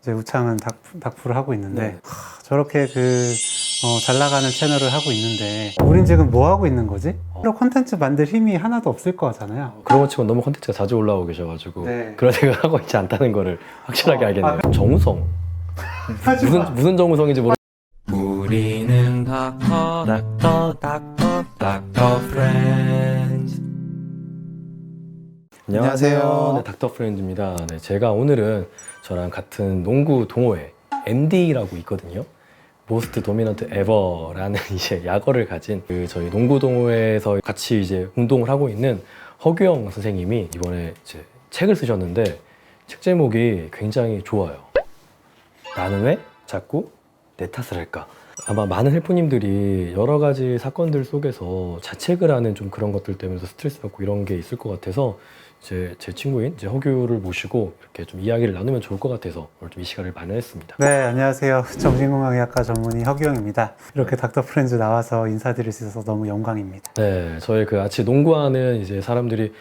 이제 우창은 닥프를 하고 있는데 네. 저렇게 잘 나가는 채널을 하고 있는데 우린 지금 뭐 하고 있는 거지? 이런 콘텐츠 만들 힘이 하나도 없을 거잖아요. 그런 것 치고 너무 콘텐츠가 자주 올라오고 계셔가지고 네. 그런 생각을 하고 있지 않다는 거를 확실하게 알겠네요. 아, 정우성. 무슨 정우성인지 모르. 우리는 닥터 프렌즈. 안녕하세요. 네, 닥터 프렌즈입니다. 네, 제가 오늘은 저랑 같은 농구 동호회 MD라고 있거든요. 모스트 도미넌트 에버라는 이제 약어를 가진 저희 농구 동호회에서 같이 이제 운동을 하고 있는 허규영 선생님이 이번에 이제 책을 쓰셨는데 책 제목이 굉장히 좋아요. 나는 왜 자꾸 내 탓을 할까? 아마 많은 헬프님들이 여러 가지 사건들 속에서 자책을 하는 좀 그런 것들 때문에 스트레스 받고 이런 게 있을 것 같아서 제 친구인 허규를 모시고 이렇게 좀 이야기를 나누면 좋을 것 같아서 오늘 좀 이 시간을 마련했습니다. 네, 안녕하세요. 정신건강의학과 전문의 허규영입니다. 이렇게 닥터 프렌즈 나와서 인사드릴 수 있어서 너무 영광입니다. 네, 저희 그 같이 농구하는 이제 사람들이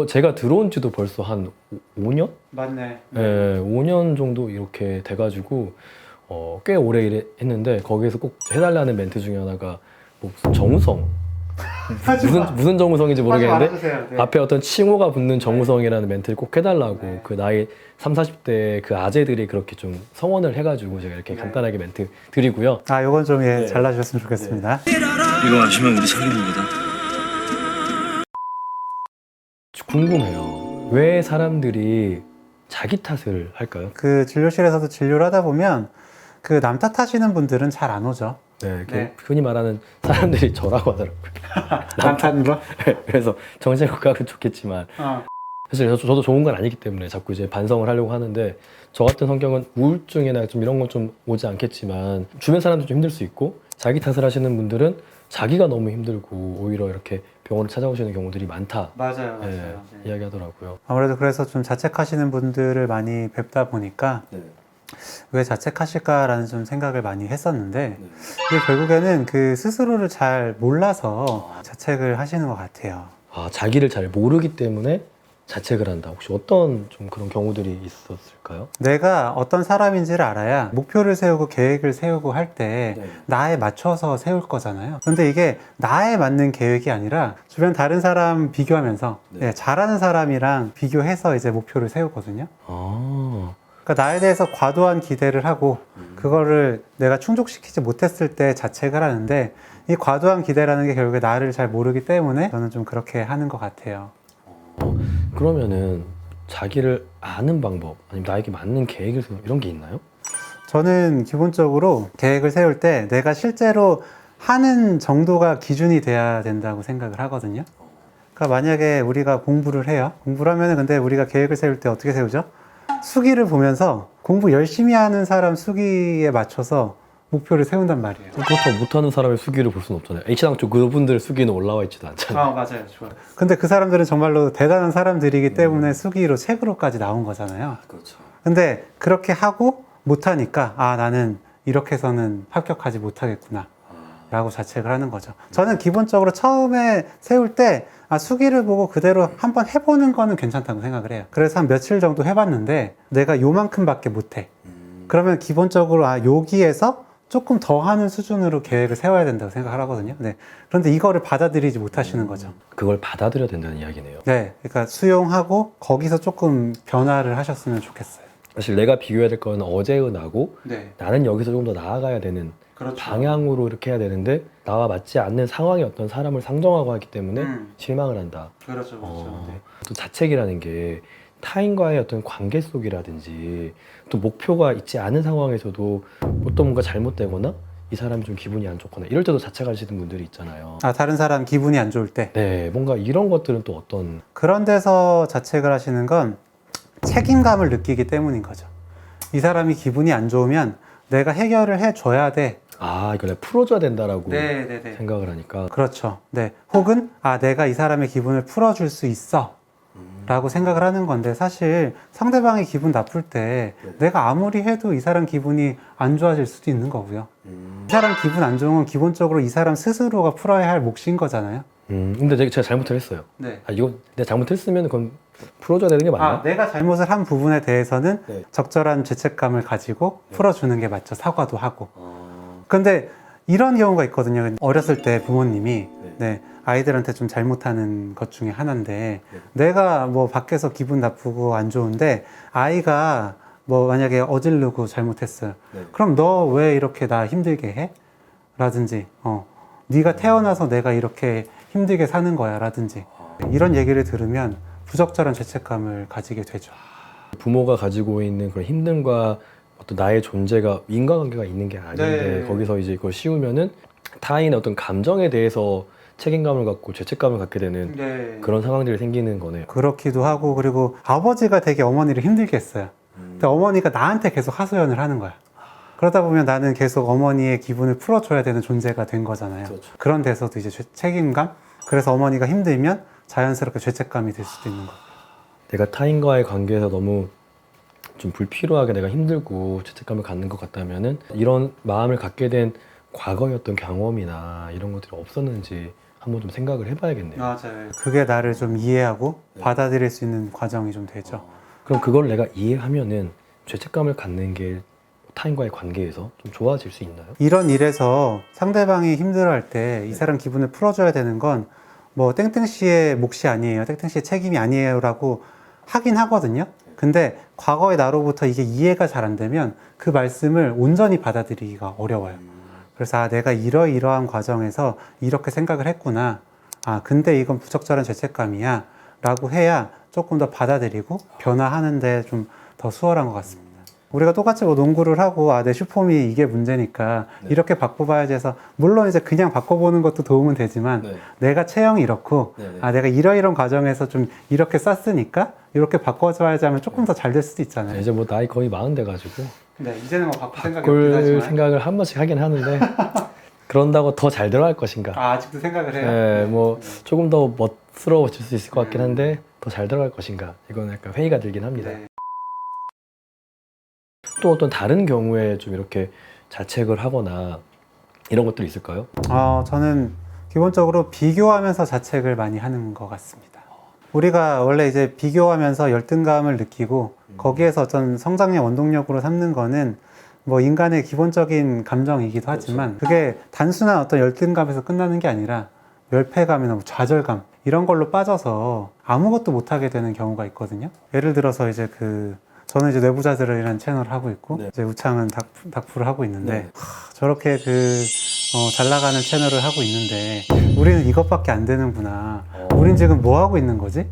제가 들어온 지도 벌써 한 5년? 맞네. 네, 5년 정도 이렇게 돼가지고 꽤 오래 했는데 거기에서 꼭 해달라는 멘트 중에 하나가 뭐 무슨 정우성 무슨 정우성인지 모르겠는데 네. 앞에 어떤 칭호가 붙는 정우성이라는 멘트를 꼭 해달라고 네. 그 나이 30, 40대 그 아재들이 그렇게 좀 성원을 해가지고 제가 이렇게 네. 간단하게 멘트 드리고요. 요건 좀 네. 잘라주셨으면 좋겠습니다. 이거 아시면 우리 사귀는 거다. 궁금해요. 왜 사람들이 자기 탓을 할까요? 그 진료실에서도 진료를 하다 보면 그 남 탓하시는 분들은 잘 안 오죠. 네, 네. 흔히 말하는 사람들이 저라고 하더라고요. 남 탓으로? 그래서 정신건강은 좋겠지만 사실 저도 좋은 건 아니기 때문에 자꾸 이제 반성을 하려고 하는데 저 같은 성격은 우울증이나 좀 이런 건 좀 오지 않겠지만 주변 사람도 좀 힘들 수 있고 자기 탓을 하시는 분들은 자기가 너무 힘들고 오히려 이렇게 병원을 찾아오시는 경우들이 많다. 맞아요. 네, 이야기하더라고요. 아무래도 그래서 좀 자책하시는 분들을 많이 뵙다 보니까 왜 자책하실까라는 좀 생각을 많이 했었는데 이게 결국에는 그 스스로를 잘 몰라서 자책을 하시는 것 같아요. 아, 자기를 잘 모르기 때문에 자책을 한다. 혹시 어떤 좀 그런 경우들이 있었을까요? 내가 어떤 사람인지를 알아야 목표를 세우고 계획을 세우고 할 때 나에 맞춰서 세울 거잖아요. 근데 이게 나에 맞는 계획이 아니라 주변 다른 사람 비교하면서 잘하는 사람이랑 비교해서 이제 목표를 세우거든요. 아, 그러니까 나에 대해서 과도한 기대를 하고 그거를 내가 충족시키지 못했을 때 자책을 하는데 이 과도한 기대라는 게 결국에 나를 잘 모르기 때문에 저는 좀 그렇게 하는 것 같아요. 그러면은 자기를 아는 방법 아니면 나에게 맞는 계획을 세우는 이런 게 있나요? 저는 기본적으로 계획을 세울 때 내가 실제로 하는 정도가 기준이 돼야 된다고 생각을 하거든요. 그러니까 만약에 우리가 공부를 해요. 공부를 하면 근데 우리가 계획을 세울 때 어떻게 세우죠? 수기를 보면서 공부 열심히 하는 사람 수기에 맞춰서 목표를 세운단 말이에요. 그렇다고 못하는 사람의 수기를 볼 수는 없잖아요. H당 쪽 그분들 수기는 올라와 있지도 않잖아요. 맞아요. 좋아요. 근데 그 사람들은 정말로 대단한 사람들이기 때문에 수기로 책으로까지 나온 거잖아요. 그렇죠. 근데 그렇게 하고 못하니까 나는 이렇게 해서는 합격하지 못하겠구나 라고 자책을 하는 거죠. 저는 기본적으로 처음에 세울 때 수기를 보고 그대로 한번 해보는 거는 괜찮다고 생각을 해요. 그래서 한 며칠 정도 해봤는데 내가 요만큼밖에 못해. 그러면 기본적으로 여기에서 조금 더 하는 수준으로 계획을 세워야 된다고 생각을 하거든요. 네. 그런데 이거를 받아들이지 못하시는 거죠. 그걸 받아들여야 된다는 이야기네요. 네. 그러니까 수용하고 거기서 조금 변화를 하셨으면 좋겠어요. 사실 내가 비교해야 될 건 어제의 나고 네. 나는 여기서 좀 더 나아가야 되는 그렇죠. 방향으로 이렇게 해야 되는데 나와 맞지 않는 상황에 어떤 사람을 상정하고 하기 때문에 실망을 한다. 그렇죠. 또 자책이라는 게 타인과의 어떤 관계 속이라든지 또 목표가 있지 않은 상황에서도 어떤 뭔가 잘못되거나 이 사람이 좀 기분이 안 좋거나 이럴 때도 자책하시는 분들이 있잖아요. 다른 사람 기분이 안 좋을 때. 네, 뭔가 이런 것들은 또 어떤 그런 데서 자책을 하시는 건 책임감을 느끼기 때문인 거죠. 이 사람이 기분이 안 좋으면 내가 해결을 해줘야 돼. 이걸 내가 풀어줘야 된다라고 네네네. 생각을 하니까 그렇죠. 네. 혹은 내가 이 사람의 기분을 풀어줄 수 있어 라고 생각을 하는 건데 사실 상대방이 기분 나쁠 때 내가 아무리 해도 이 사람 기분이 안 좋아질 수도 있는 거고요. 이 사람 기분 안 좋은 건 기본적으로 이 사람 스스로가 풀어야 할 몫인 거잖아요. 근데 제가 잘못을 했어요. 네. 이거 내가 잘못했으면 그건 풀어줘야 되는 게 맞나? 내가 잘못을 한 부분에 대해서는 네. 적절한 죄책감을 가지고 네. 풀어주는 게 맞죠. 사과도 하고. 근데 이런 경우가 있거든요. 어렸을 때 부모님이 네, 아이들한테 좀 잘못하는 것 중에 하나인데 내가 뭐 밖에서 기분 나쁘고 안 좋은데 아이가 뭐 만약에 어질르고 잘못했어요. 네. 그럼 너 왜 이렇게 나 힘들게 해? 라든지 네가 태어나서 내가 이렇게 힘들게 사는 거야 라든지 이런 얘기를 들으면 부적절한 죄책감을 가지게 되죠. 부모가 가지고 있는 그런 힘듦과 어떤 나의 존재가 인과관계가 있는 게 아닌데 네. 거기서 이제 그걸 씌우면은 타인의 어떤 감정에 대해서 책임감을 갖고 죄책감을 갖게 되는 그런 상황들이 생기는 거네요. 그렇기도 하고 그리고 아버지가 되게 어머니를 힘들게 했어요. 근데 어머니가 나한테 계속 하소연을 하는 거야. 그러다 보면 나는 계속 어머니의 기분을 풀어줘야 되는 존재가 된 거잖아요. 그렇죠. 그런 데서도 이제 책임감? 그래서 어머니가 힘들면 자연스럽게 죄책감이 들 수도 있는 거예요. 내가 타인과의 관계에서 너무 좀 불필요하게 내가 힘들고 죄책감을 갖는 것 같다면은 이런 마음을 갖게 된 과거의 어떤 경험이나 이런 것들이 없었는지 한번 좀 생각을 해봐야겠네요. 맞아요. 그게 나를 좀 이해하고 받아들일 수 있는 과정이 좀 되죠. 그럼 그걸 내가 이해하면은 죄책감을 갖는 게 타인과의 관계에서 좀 좋아질 수 있나요? 이런 일에서 상대방이 힘들어할 때 이 사람 기분을 풀어줘야 되는 건 뭐 땡땡 씨의 몫이 아니에요. 땡땡 씨의 책임이 아니에요라고 하긴 하거든요. 근데 과거의 나로부터 이게 이해가 잘 안 되면 그 말씀을 온전히 받아들이기가 어려워요. 그래서 내가 이러이러한 과정에서 이렇게 생각을 했구나. 근데 이건 부적절한 죄책감이야. 라고 해야 조금 더 받아들이고 변화하는데 좀 더 수월한 것 같습니다. 우리가 똑같이 뭐 농구를 하고 내 슈퍼미 이게 문제니까 이렇게 바꿔봐야지 해서 물론 이제 그냥 바꿔보는 것도 도움은 되지만 내가 체형이 이렇고 내가 이러이런 과정에서 좀 이렇게 쌌으니까 이렇게 바꿔줘야지 하면 조금 더 잘 될 수도 있잖아요. 이제 뭐 나이 거의 40 돼가지고 네, 이제는 뭐 바꿀 생각이 없긴 바꿀 하지만 생각을 한 번씩 하긴 하는데 그런다고 더 잘 들어갈 것인가? 아직도 생각을 해요. 네, 뭐 조금 더 멋스러워질 수 있을 것 같긴 한데 더 잘 들어갈 것인가? 이건 약간 회의가 들긴 합니다. 네. 또 어떤 다른 경우에 좀 이렇게 자책을 하거나 이런 것들이 있을까요? 저는 기본적으로 비교하면서 자책을 많이 하는 것 같습니다. 우리가 원래 이제 비교하면서 열등감을 느끼고 거기에서 어떤 성장의 원동력으로 삼는 거는 뭐 인간의 기본적인 감정이기도 하지만 그게 단순한 어떤 열등감에서 끝나는 게 아니라 멸패감이나 뭐 좌절감 이런 걸로 빠져서 아무것도 못하게 되는 경우가 있거든요. 예를 들어서 이제 저는 이제 뇌부자들이라는 채널을 하고 있고 이제 우창은 닥프를 하고 있는데 저렇게 잘 나가는 채널을 하고 있는데 우리는 이것밖에 안 되는구나. 우린 지금 뭐 하고 있는 거지?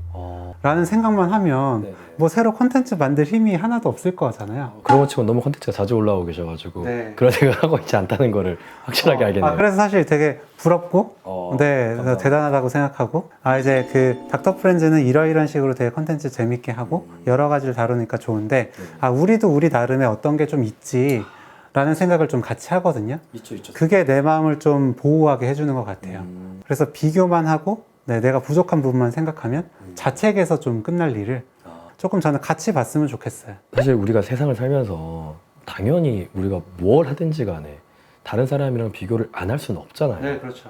라는 생각만 하면 뭐 새로 콘텐츠 만들 힘이 하나도 없을 거잖아요. 그런 것 치고는 너무 콘텐츠가 자주 올라오고 계셔가지고 그런 생각을 하고 있지 않다는 거를 확실하게 알겠네요. 그래서 사실 되게 부럽고 감사합니다. 대단하다고 생각하고 이제 닥터 프렌즈는 이런 식으로 되게 콘텐츠 재밌게 하고 여러 가지를 다루니까 좋은데 우리도 우리 나름의 어떤 게 좀 있지 라는 생각을 좀 같이 하거든요. 있죠. 그게 내 마음을 좀 보호하게 해주는 것 같아요. 그래서 비교만 하고 내가 부족한 부분만 생각하면 자책에서 좀 끝날 일을 조금 저는 같이 봤으면 좋겠어요. 사실 우리가 세상을 살면서 당연히 우리가 뭘 하든지 간에 다른 사람이랑 비교를 안 할 수는 없잖아요. 네, 그렇죠.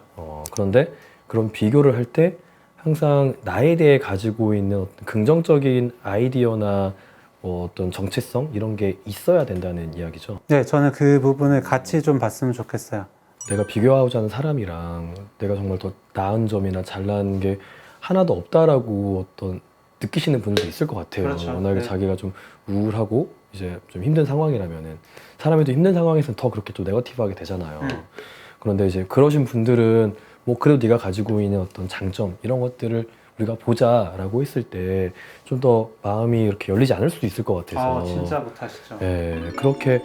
그런데 그런 비교를 할 때 항상 나에 대해 가지고 있는 어떤 긍정적인 아이디어나 뭐 어떤 정체성 이런 게 있어야 된다는 이야기죠. 네, 저는 그 부분을 같이 좀 봤으면 좋겠어요. 내가 비교하고자 하는 사람이랑 내가 정말 더 나은 점이나 잘난 게 하나도 없다라고 어떤 느끼시는 분들도 있을 것 같아요. 그렇죠. 워낙에 네. 자기가 좀 우울하고 이제 좀 힘든 상황이라면은 사람이 또 힘든 상황에서는 더 그렇게 또 네거티브하게 되잖아요. 그런데 이제 그러신 분들은 뭐 그래도 네가 가지고 있는 어떤 장점 이런 것들을 우리가 보자라고 했을 때 좀 더 마음이 이렇게 열리지 않을 수도 있을 것 같아서 진짜 못하시죠. 예, 그렇게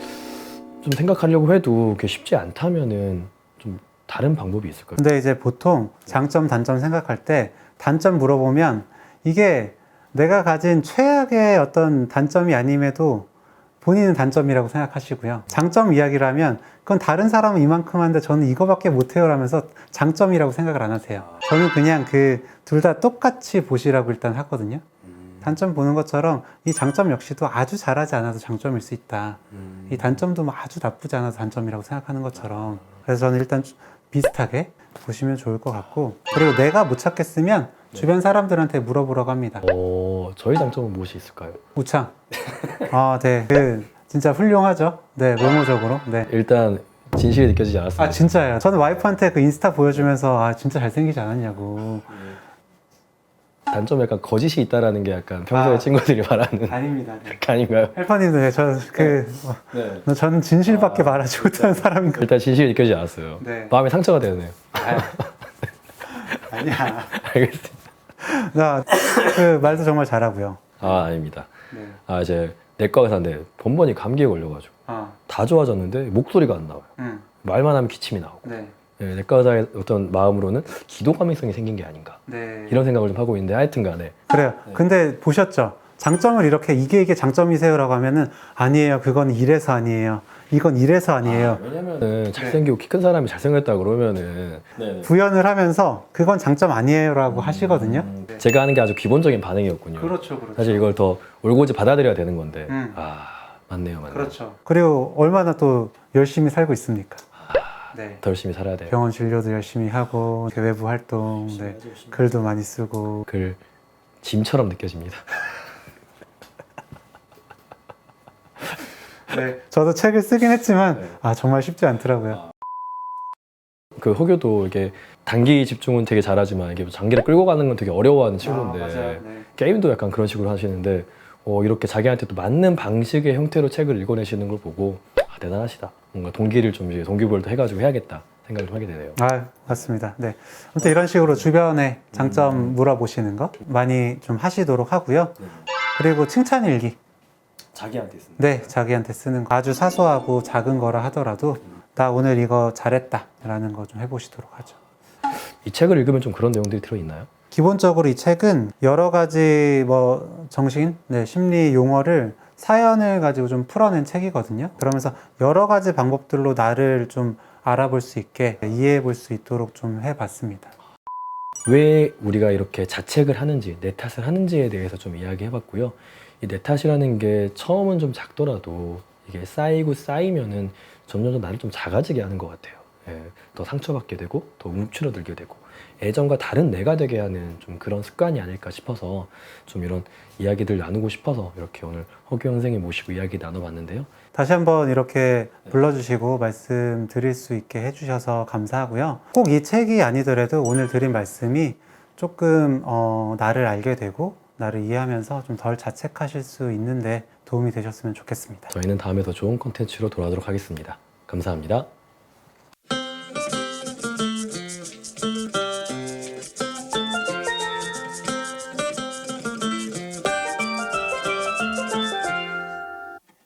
좀 생각하려고 해도 그게 쉽지 않다면은 좀 다른 방법이 있을까요? 근데 이제 보통 장점, 단점 생각할 때 단점 물어보면 이게 내가 가진 최악의 어떤 단점이 아님에도 본인은 단점이라고 생각하시고요. 장점 이야기를 하면 그건 다른 사람은 이만큼 하는데 저는 이거밖에 못해요 라면서 장점이라고 생각을 안 하세요. 저는 그냥 둘 다 똑같이 보시라고 일단 하거든요. 단점 보는 것처럼 이 장점 역시도 아주 잘하지 않아도 장점일 수 있다. 이 단점도 뭐 아주 나쁘지 않아도 단점이라고 생각하는 것처럼. 그래서 저는 일단 비슷하게 보시면 좋을 것 같고, 그리고 내가 못 찾겠으면 주변 사람들한테 물어보라고 합니다. 저희 장점은 무엇이 있을까요? 우창. 네. 진짜 훌륭하죠. 네, 외모적으로. 네. 일단 진실이 느껴지지 않았습니다. 진짜예요. 저는 와이프한테 그 인스타 보여주면서 진짜 잘생기지 않았냐고. 단점이 약간 거짓이 있다라는 게 약간 평소에 친구들이 말하는 아닙니다. 네. 아닌가요? 헬퍼님도 네, 저는 진실밖에 말하지 못하는 사람인 거. 일단 진실이 느껴지지 않았어요. 네. 마음에 상처가 되네요. 아니야. 알겠습니다. 그 말도 정말 잘하고요. 아닙니다. 네. 이제 내과 의사인데 번번이 감기에 걸려가지고 다 좋아졌는데 목소리가 안 나와요. 말만 하면 기침이 나오고. 네. 네, 내과 의사의 어떤 마음으로는 기도감염성이 생긴 게 아닌가 네. 이런 생각을 좀 하고 있는데 하여튼간에 그래요. 근데 보셨죠? 장점을 이렇게 이게 장점이세요라고 하면은 아니에요. 그건 이래서 아니에요. 이건 이래서 아니에요. 왜냐면은 잘생기고 키 큰 사람이 잘생겼다 그러면은 부연을 하면서 그건 장점 아니에요라고 하시거든요. 제가 하는 게 아주 기본적인 반응이었군요. 그렇죠. 사실 이걸 더 올곧이 받아들여야 되는 건데 맞네요. 그렇죠. 그리고 얼마나 또 열심히 살고 있습니까? 네. 더 열심히 살아야 돼요. 병원 진료도 열심히 하고 외부 활동, 네. 글도 많이 쓰고. 글 짐처럼 느껴집니다. 네. 저도 책을 쓰긴 했지만 정말 쉽지 않더라고요. 그 호교도 이게 단기 집중은 되게 잘하지만 이게 장기를 끌고 가는 건 되게 어려워하는 친구인데 맞아요. 네. 게임도 약간 그런 식으로 하시는데 이렇게 자기한테 또 맞는 방식의 형태로 책을 읽어내시는 걸 보고 대단하시다. 뭔가 동기를 좀 이제 동기부여도 해가지고 해야겠다 생각을 좀 하게 되네요. 맞습니다. 네. 아무튼 이런 식으로 주변에 장점 물어보시는 거 많이 좀 하시도록 하고요. 그리고 칭찬 일기. 자기한테 쓰는 네, 자기한테 쓰는 거 아주 사소하고 작은 거라 하더라도 나 오늘 이거 잘했다 라는 거 좀 해보시도록 하죠. 이 책을 읽으면 좀 그런 내용들이 들어있나요? 기본적으로 이 책은 여러 가지 정신, 심리 용어를 사연을 가지고 좀 풀어낸 책이거든요. 그러면서 여러 가지 방법들로 나를 좀 알아볼 수 있게 이해해 볼 수 있도록 좀 해봤습니다. 왜 우리가 이렇게 자책을 하는지, 내 탓을 하는지에 대해서 좀 이야기해봤고요. 이 내 탓이라는 게 처음은 좀 작더라도 이게 쌓이고 쌓이면은 점점 나를 좀 작아지게 하는 것 같아요. 더 상처받게 되고 더 움츠러들게 되고 예전과 다른 내가 되게 하는 좀 그런 습관이 아닐까 싶어서 좀 이런 이야기들 나누고 싶어서 이렇게 오늘 허규 선생님 모시고 이야기 나눠봤는데요. 다시 한번 이렇게 불러주시고 말씀드릴 수 있게 해주셔서 감사하고요. 꼭 이 책이 아니더라도 오늘 드린 말씀이 조금 나를 알게 되고 나를 이해하면서 좀 덜 자책하실 수 있는데 도움이 되셨으면 좋겠습니다. 저희는 다음에 더 좋은 콘텐츠로 돌아오도록 하겠습니다. 감사합니다.